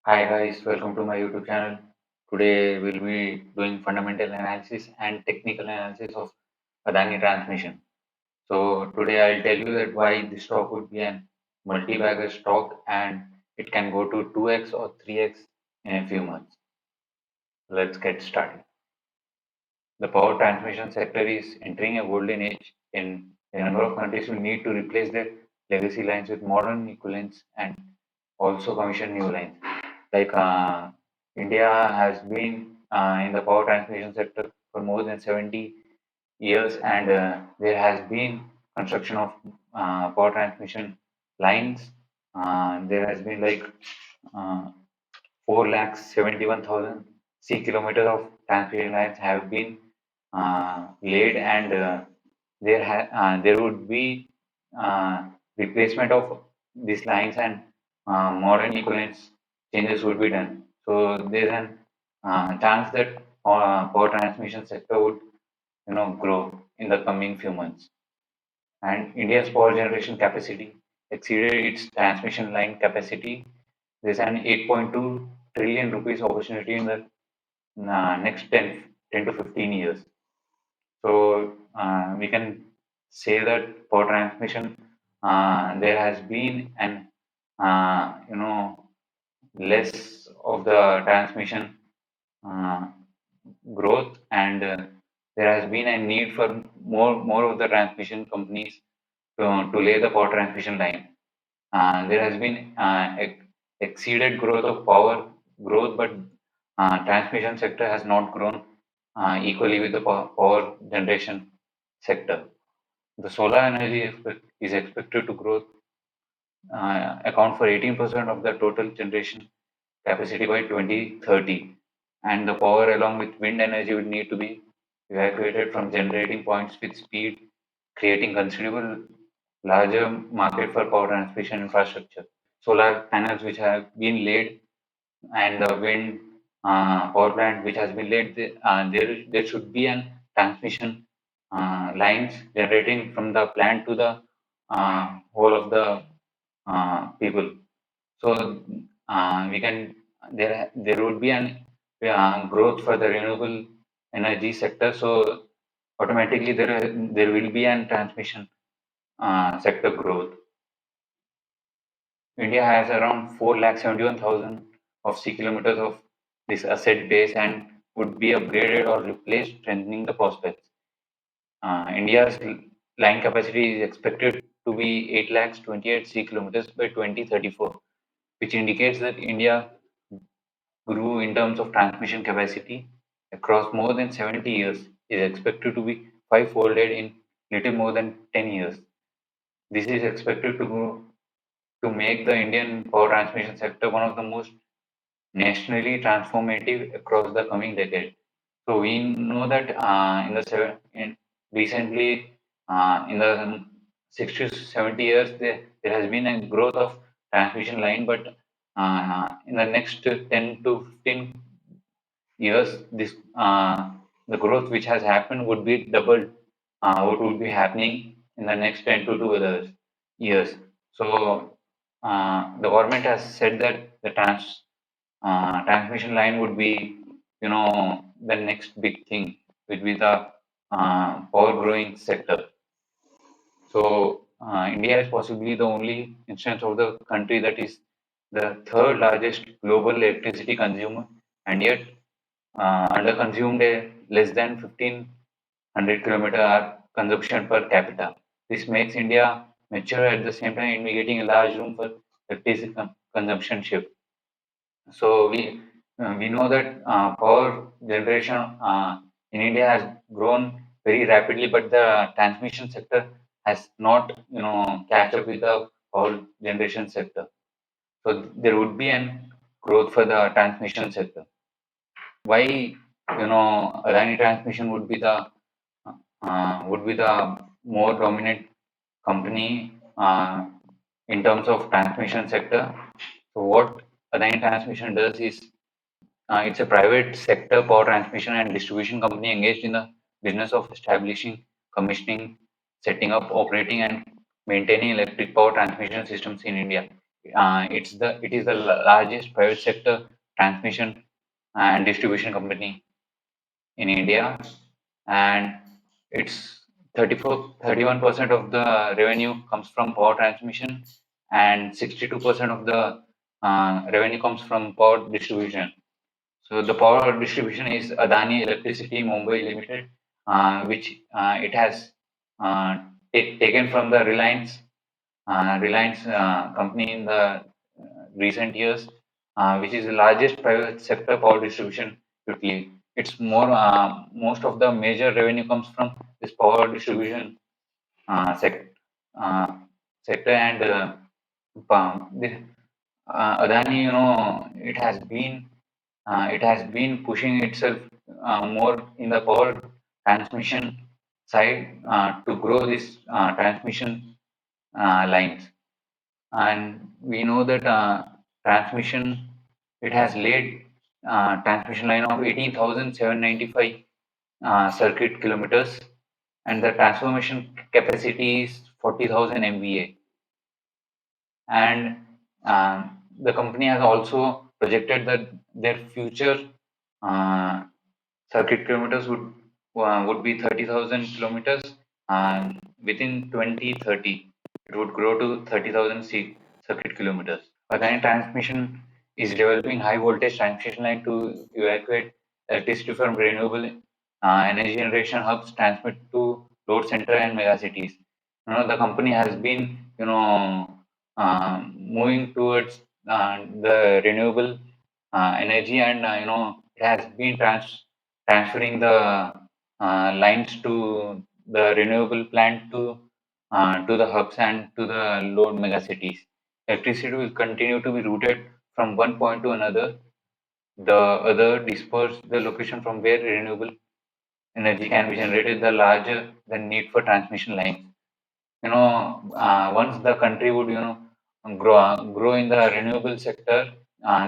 Hi guys, welcome to my YouTube channel. Today we'll be doing fundamental analysis and technical analysis of Adani transmission. So today I'll tell you that why this stock would be an multi-bagger stock and it can go to 2x or 3x in a few months. Let's get started. The power transmission sector is entering a golden age in a number of countries will need to replace their legacy lines with modern equivalents and also commission new lines. Like India has been in the power transmission sector for more than 70 years, and there has been construction of power transmission lines. There has been like uh, 4,71,000 kilometers of transmission lines have been laid, and there would be replacement of these lines and modern equivalents changes would be done. So there's an chance that power transmission sector would grow in the coming few months. And India's power generation capacity exceeded its transmission line capacity. There's an 8.2 trillion rupees opportunity in the next 10 to 15 years. So we can say that power transmission, there has been an less of the transmission uh, growth, and there has been a need for more of the transmission companies to lay the power transmission line. There has been exceeded growth of power growth, but transmission sector has not grown equally with the power generation sector. The solar energy is expected to grow, account for 18% of the total generation capacity by 2030, and the power along with wind energy would need to be evacuated from generating points with speed, creating considerable larger market for power transmission infrastructure. Solar panels which have been laid and the wind power plant which has been laid, there should be an transmission lines generating from the plant to the whole of the people. So we can there would be an growth for the renewable energy sector. So automatically there will be an transmission sector growth. India has around 4,71,000 of C kilometers of this asset base and would be upgraded or replaced, strengthening the prospects. India's line capacity is expected to be 8 lakhs 28 C kilometers by 2034, which indicates that India grew in terms of transmission capacity across more than 70 years, is expected to be five-folded in little more than 10 years. This is expected to make the Indian power transmission sector one of the most nationally transformative across the coming decade. So we know that recently in the 60 to 70 years there has been a growth of transmission line, but in the next 10 to 15 years, this the growth which has happened would be doubled. What would be happening in the next 10 to 12 years? So the government has said that the transmission line would be, the next big thing, would be the power growing sector. So India is possibly the only instance of the country that is the third largest global electricity consumer, and yet under consumed a less than 1,500 kilometer hour consumption per capita. This makes India mature at the same time indicating a large room for electricity consumption shift. So we know that power generation in India has grown very rapidly, but the transmission sector has not catch up with the power generation sector. So there would be an growth for the transmission sector. Why Adani transmission would be the more dominant company in terms of transmission sector. So what Adani Transmission does is, it's a private sector power transmission and distribution company engaged in the business of establishing, commissioning, setting up, operating, and maintaining electric power transmission systems in India. it is the largest private sector transmission and distribution company in India, and it's 31% of the revenue comes from power transmission, and 62% of the revenue comes from power distribution. So the power distribution is Adani Electricity Mumbai Limited, which it has taken from the Reliance company in the recent years, which is the largest private sector power distribution utility. It's more most of the major revenue comes from this power distribution uh, sec- uh, sector, and this Adani, it has been pushing itself more in the power transmission side to grow this transmission lines. And we know that transmission, it has laid transmission line of 18,795 circuit kilometers, and the transformation capacity is 40,000 MVA. And the company has also projected that their future uh, circuit kilometers would be 30,000 kilometers, and within 2030 it would grow to 30,000 circuit kilometers. Adani Transmission is developing high voltage transmission line to evacuate electricity from renewable energy generation hubs transmit to load center and mega cities. The company has been moving towards the renewable energy, and it has been transferring the lines to the renewable plant to the hubs and to the load mega cities. Electricity will continue to be routed from one point to another. The other disperse the location from where renewable energy can be generated, the larger the need for transmission lines. Once the country would, grow in the renewable sector,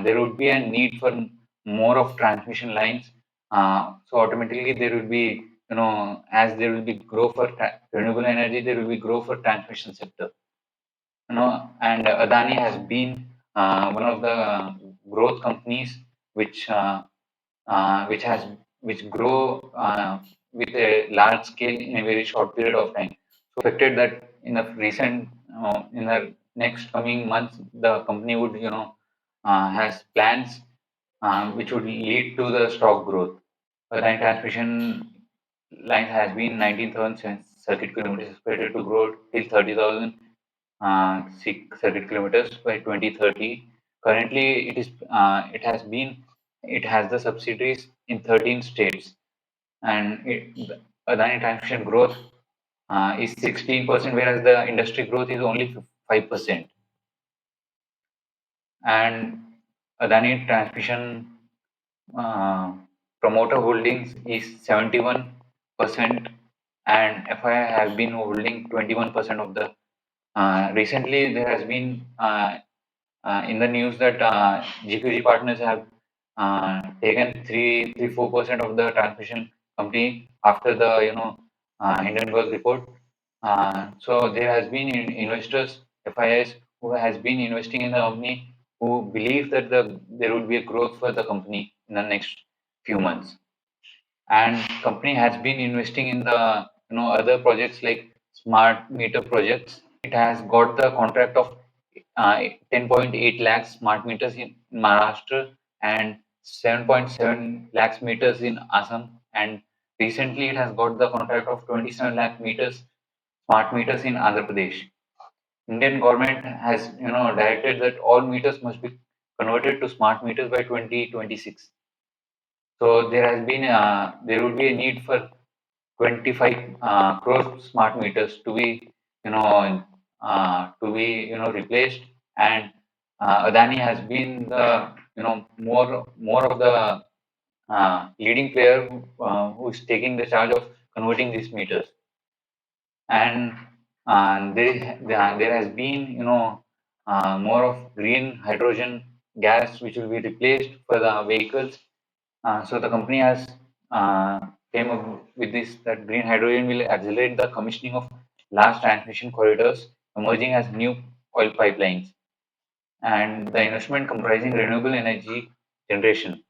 there would be a need for more of transmission lines. So automatically there will be, as there will be grow for renewable energy, there will be grow for transmission sector. And Adani has been one of the growth companies which which has which grow with a large scale in a very short period of time. So expected that in the next coming months, the company would has plans which would lead to the stock growth. Adani transmission line has been 19,000 circuit kilometers, expected to grow till 30,000 circuit kilometers by 2030. Currently, it has the subsidiaries in 13 states, and the Adani transmission growth is 16%, whereas the industry growth is only 5%. And Adani transmission uh, promoter holdings is 71%, and FII has been holding 21% of the. Recently, there has been in the news that GQG partners have taken 4% of the transmission company after the Hindenburg report. So there has been investors, FIS, who has been investing in the company, who believe that there will be a growth for the company in the next few months. And company has been investing in the other projects like smart meter projects. It has got the contract of 10.8 lakhs smart meters in Maharashtra and 7.7 lakhs meters in Assam, and recently it has got the contract of 27 lakh meters smart meters in Andhra Pradesh. Indian government has directed that all meters must be converted to smart meters by 2026. So there will be a need for 25 crore smart meters to be replaced, and Adani has been the more of the leading player who is taking the charge of converting these meters. And there has been more of green hydrogen gas which will be replaced for the vehicles. So the company has came up with this, that green hydrogen will accelerate the commissioning of large transmission corridors emerging as new oil pipelines. and the investment comprising renewable energy generation.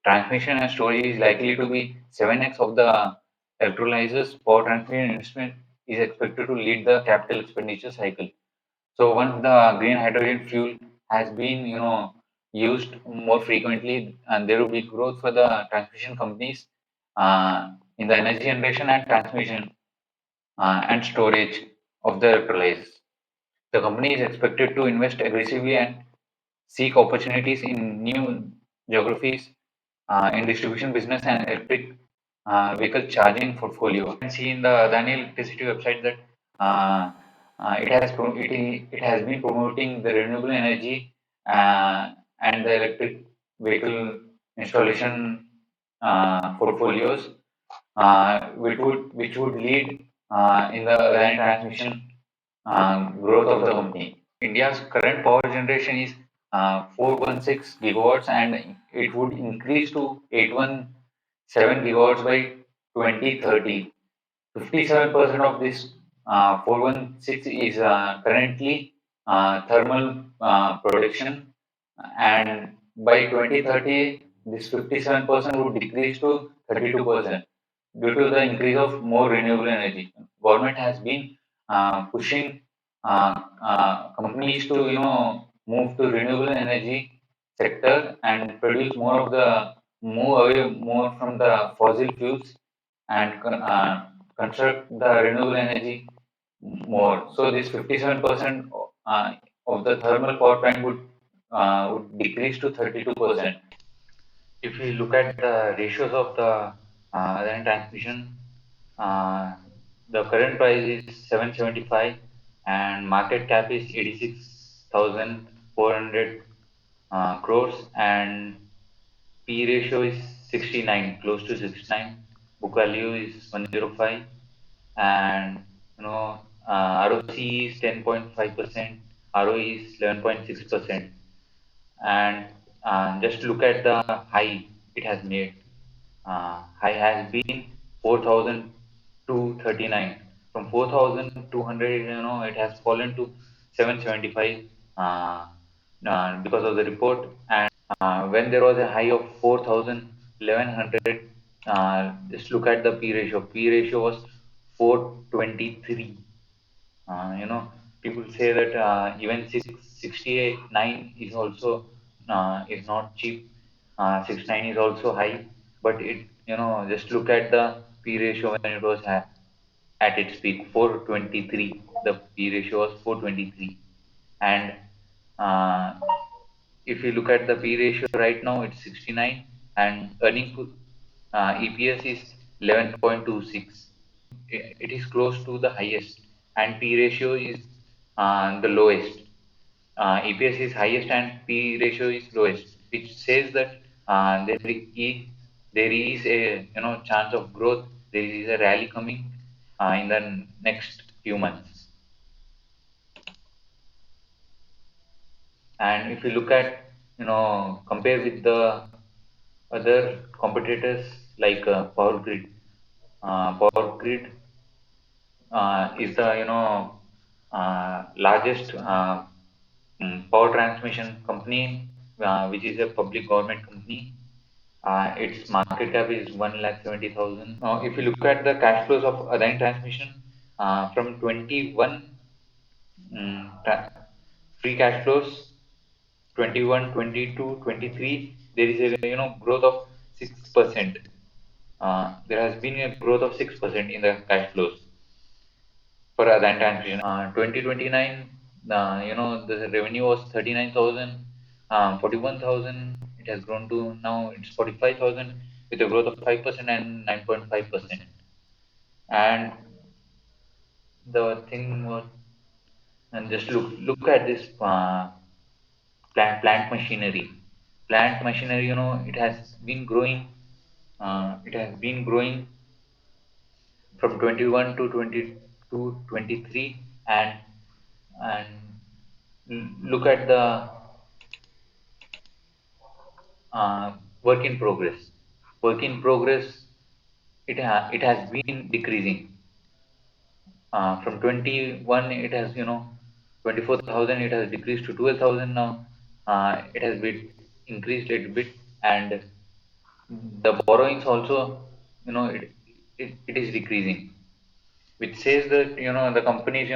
Transmission and storage is likely to be 7x of the electrolyzers. Power transmission investment is expected to lead the capital expenditure cycle. So once the green hydrogen fuel has been, used more frequently, and there will be growth for the transmission companies in the energy generation and transmission and storage of the electrolyzers. The company is expected to invest aggressively and seek opportunities in new geographies in distribution business and electric vehicle charging portfolio. You can see in the Adani electricity website that it has been promoting the renewable energy and the electric vehicle installation portfolios, which would lead in the Adani transmission growth of the company. India's current power generation is 416 gigawatts, and it would increase to 817 gigawatts by 2030. 57% of this 416 is currently thermal production, and by 2030, this 57% would decrease to 32% due to the increase of more renewable energy. Government has been pushing companies to move to renewable energy sector and produce move away more from the fossil fuels and construct the renewable energy more. So this 57% of the thermal power plant would decrease to 32%. If we look at the ratios of the iron transmission, uh, the current price is 775 and market cap is 86,400 crores, and P ratio is 69, close to 69. Book value is 105, and ROC is 10.5%, ROE is 11.6%, and just look at the high it has made. High has been 4,239. From 4,200, it has fallen to 775 because of the report. And when there was a high of 4,1100, just look at the P ratio. P ratio was 423. People say that even 669 is also is not cheap. 69 is also high, but just look at the P ratio when it was at its peak, 423. The P ratio was 423, and uh, if you look at the P ratio right now, it's 69, and EPS is 11.26. It is close to the highest, and P ratio is the lowest. EPS is highest and P ratio is lowest, which says that there is a chance of growth. There is a rally coming in the next few months. And if you look at compare with the other competitors like Power Grid is the largest power transmission company, which is a public government company. Its market cap is 1,70,000. Now, if you look at the cash flows of Adani Transmission from 21 free cash flows, 21, 22, 23, there is a growth of 6%. There has been a growth of 6% in the cash flows for Adani Transmission. 2029, the revenue was 39,000, 41,000. It has grown to now it's 45,000 with a growth of 5% and 9.5%. And the thing was, and just look at this plant machinery. Plant machinery, it has been growing. It has been growing from 21 to 22, 23, and look at the uh, work in progress. Work in progress, it has been decreasing. From 21, it has 24,000. It has decreased to 12,000 now. it has been increased a bit, and the borrowings also, it is decreasing, which says that the companies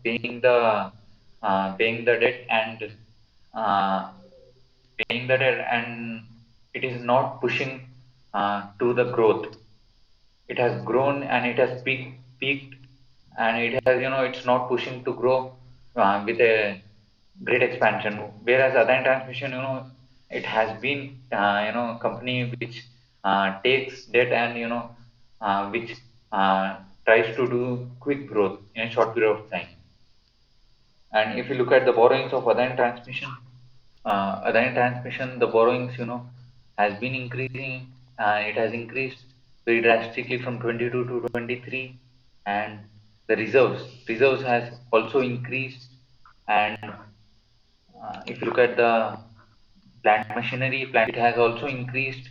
paying the debt and uh, it is not pushing to the growth. It has grown and it has peaked, and it has, it's not pushing to grow with a great expansion. Whereas Adani Transmission, it has been, company which takes debt and, which tries to do quick growth in a short period of time. And if you look at the borrowings of Adani Transmission, the borrowings, has been increasing. It has increased very drastically from 22 to 23, and the reserves has also increased. And if you look at the plant, it has also increased.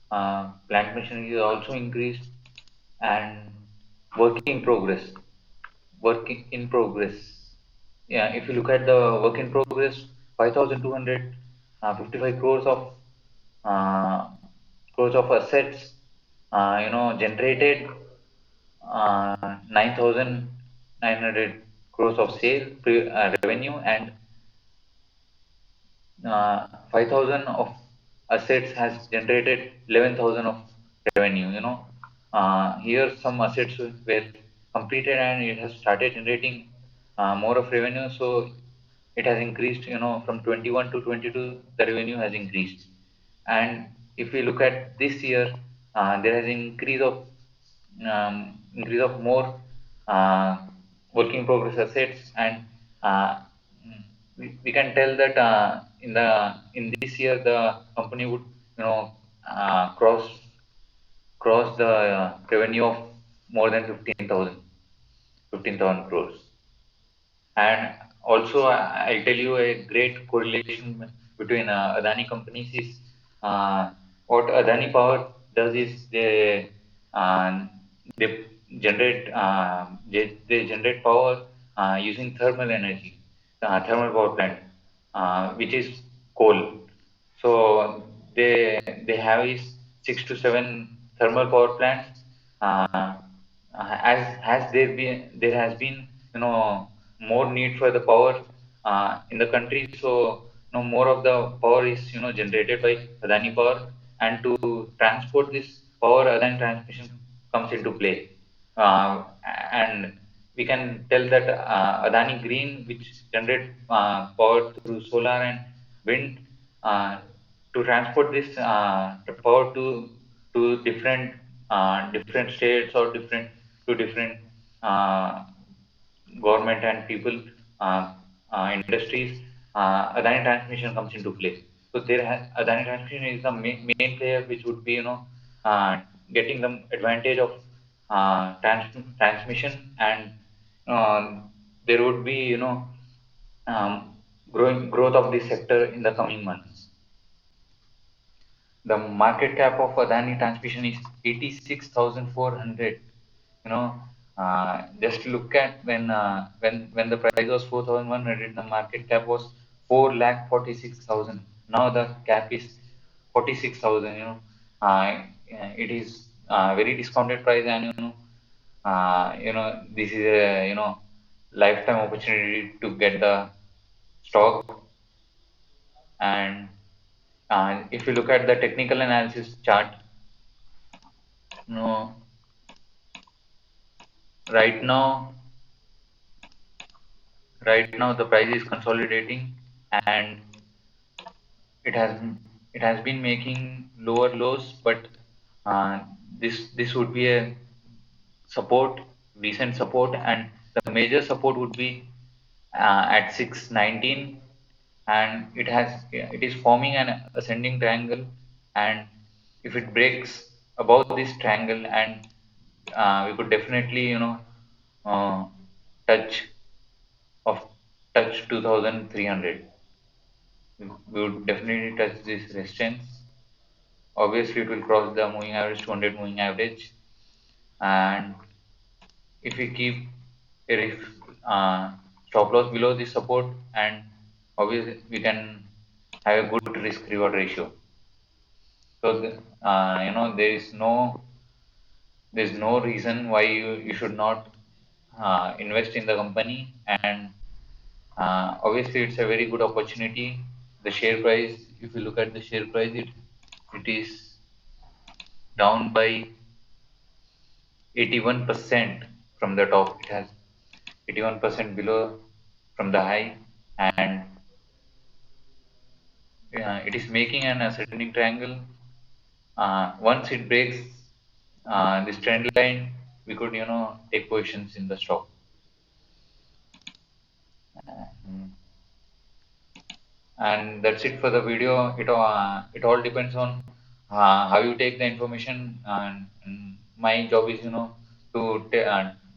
Plant machinery has also increased, and work in progress. Work in progress. Yeah, if you look at the work in progress, 5,255 uh, crores of assets, generated 9,900 crores of revenue, and 5,000 of assets has generated 11,000 of revenue. Here some assets were completed and it has started generating more of revenue. So it has increased, from 21 to 22, the revenue has increased. And if we look at this year, there has increase of more uh, working progress assets, and uh, we can tell that in this year the company would, you know cross the revenue of more than 15,000 crores. And also, I'll tell you a great correlation between Adani companies is, what Adani Power does is they they generate power using thermal energy, thermal power plant, which is coal. So they have is 6 to 7 thermal power plants. There has been, more need for the power in the country. So more of the power is, generated by Adani Power, and to transport this power, Adani Transmission comes into play. Uh, and we can tell that Adani Green, which generate power through solar and wind, uh, to transport this power to different states, or different uh, government and people, uh, industries, Adani Transmission comes into play. So Adani Transmission is the main player which would be, getting the advantage of transmission, and there would be, growth of this sector in the coming months. The market cap of Adani Transmission is 86,400. Just look at when the price was 4,100, the market cap was 4,46,000. Now the cap is 46,000. It is very discounted price, and this is a, lifetime opportunity to get the stock. And if you look at the technical analysis chart, you know, right now, the price is consolidating, and it has it has been making lower lows, but uh, this would be a support, decent support, and the major support would be at 619, and it is forming an ascending triangle. And if it breaks above this triangle, and we could definitely, uh, touch of touch 2300. We would definitely touch this resistance. Obviously it will cross the moving average, 200 moving average. And if we keep a stop loss below this support, and obviously we can have a good risk reward ratio. So there is no reason why you should not invest in the company. And obviously it's a very good opportunity. The share price, if you look at the share price, it is down by 81% from the top. It has 81% below from the high, and it is making an ascending triangle. Once it breaks this trend line, we could take positions in the stock. Mm. And that's it for the video. It all depends on how you take the information, and my job is to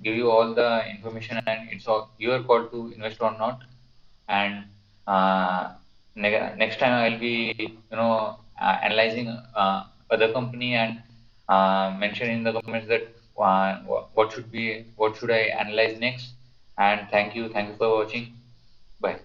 give you all the information, and it's all your call to invest or not. And next time I'll be analyzing other company, and mention in the comments that what should I analyze next. And thank you for watching. Bye.